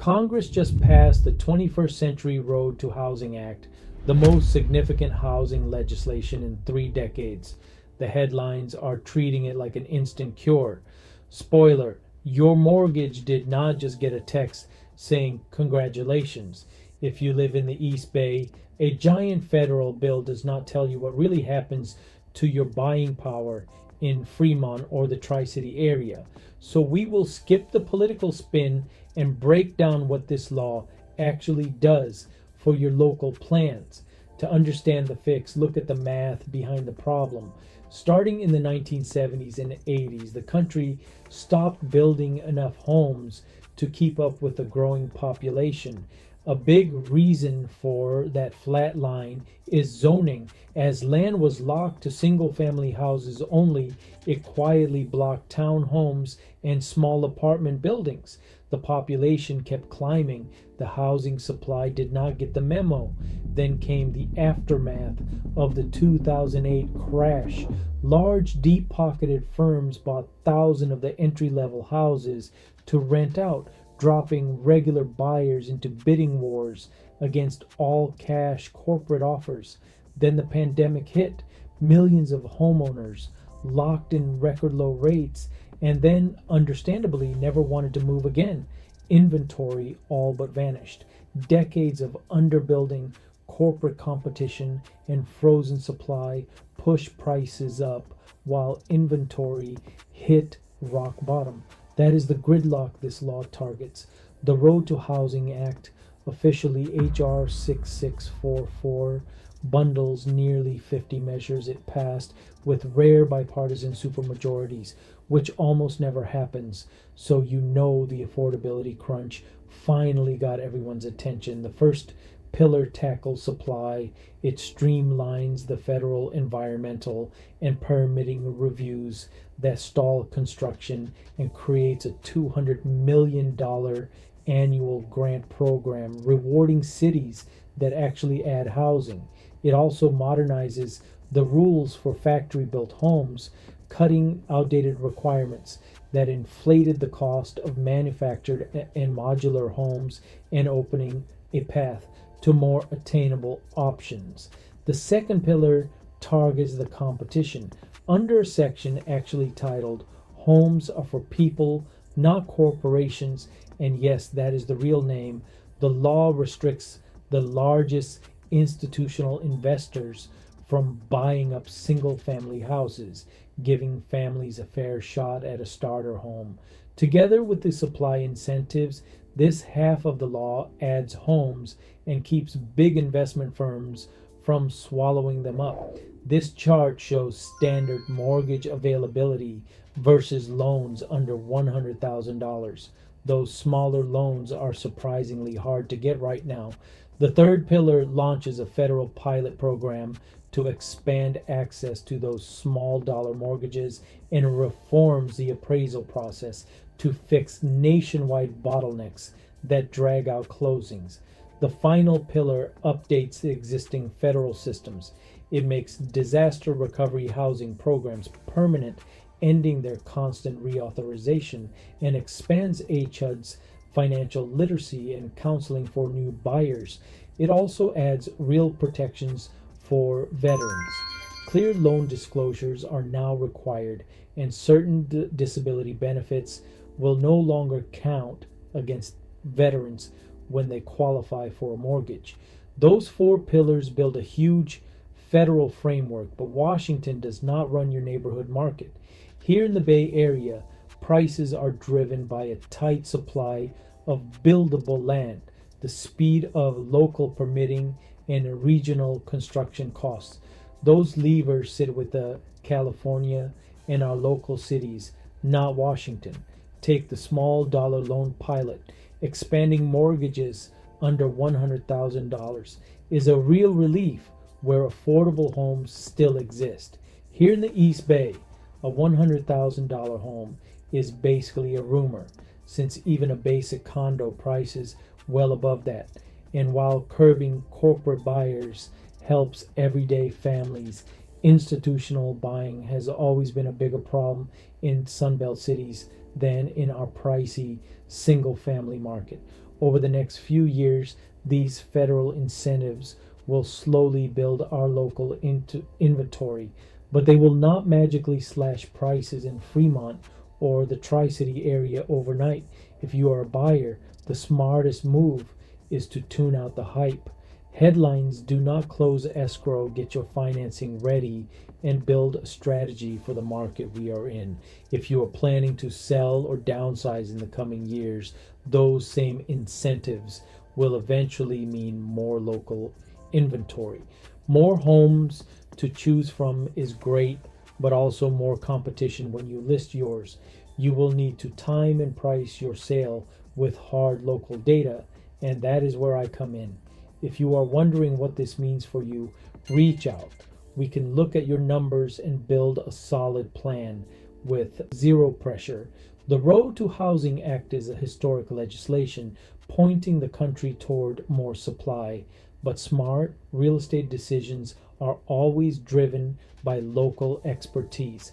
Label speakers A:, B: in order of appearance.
A: Congress just passed the 21st Century Road to Housing Act, the most significant housing legislation in 3 decades. The headlines are treating it like an instant cure. Spoiler, your mortgage did not just get a text saying congratulations. If you live in the East Bay, a giant federal bill does not tell you what really happens to your buying power in Fremont or the Tri-City area. So we will skip the political spin and break down what this law actually does for your local plans. To understand the fix, look at the math behind the problem. Starting in the 1970s and 80s, the country stopped building enough homes to keep up with the growing population. A big reason for that flat line is zoning. As land was locked to single-family houses only, it quietly blocked townhomes and small apartment buildings. The population kept climbing. The housing supply did not get the memo. Then came the aftermath of the 2008 crash. Large, deep-pocketed firms bought thousands of the entry-level houses to rent out, dropping regular buyers into bidding wars against all-cash corporate offers. Then the pandemic hit. Millions of homeowners locked in record low rates and then, understandably, never wanted to move again. Inventory all but vanished. Decades of underbuilding, corporate competition, and frozen supply pushed prices up while inventory hit rock bottom. That is the gridlock this law targets. The Road to Housing Act, officially H.R. 6644, bundles nearly 50 measures it passed with rare bipartisan supermajorities, which almost never happens. So you know the affordability crunch finally got everyone's attention. The first pillar tackles supply. It streamlines the federal environmental and permitting reviews that stall construction and creates a $200 million annual grant program rewarding cities that actually add housing. It also modernizes the rules for factory-built homes, cutting outdated requirements that inflated the cost of manufactured and modular homes and opening a path to more attainable options. The second pillar targets the competition under a section actually titled Homes Are for People, Not Corporations, and yes, that is the real name. The law restricts the largest institutional investors from buying up single-family houses, giving families a fair shot at a starter home. Together with the supply incentives, this half of the law adds homes and keeps big investment firms from swallowing them up. This chart shows standard mortgage availability versus loans under $100,000. Those smaller loans are surprisingly hard to get right now. The third pillar launches a federal pilot program to expand access to those small dollar mortgages and reforms the appraisal process to fix nationwide bottlenecks that drag out closings. The final pillar updates the existing federal systems. It makes disaster recovery housing programs permanent, ending their constant reauthorization, and expands HUD's financial literacy and counseling for new buyers. It also adds real protections for veterans. Clear loan disclosures are now required, and certain disability benefits will no longer count against veterans when they qualify for a mortgage. Those four pillars build a huge federal framework, but Washington does not run your neighborhood market. Here in the Bay Area, prices are driven by a tight supply of buildable land, the speed of local permitting, and regional construction costs. Those levers sit with California and our local cities, not Washington. Take the small dollar loan pilot. Expanding mortgages under $100,000 is a real relief where affordable homes still exist. Here in the East Bay, a $100,000 home is basically a rumor, since even a basic condo prices well above that. And while curbing corporate buyers helps everyday families, institutional buying has always been a bigger problem in Sunbelt cities than in our pricey single-family market. Over the next few years, these federal incentives will slowly build our local inventory, but they will not magically slash prices in Fremont or the Tri-City area overnight. If you are a buyer, the smartest move is to tune out the hype. Headlines do not close escrow, get your financing ready, and build a strategy for the market we are in. If you are planning to sell or downsize in the coming years, those same incentives will eventually mean more local inventory. More homes to choose from is great, but also more competition when you list yours. You will need to time and price your sale with hard local data, and that is where I come in. If you are wondering what this means for you, reach out. We can look at your numbers and build a solid plan with zero pressure. The Road to Housing Act is a historic legislation pointing the country toward more supply, but smart real estate decisions are always driven by local expertise.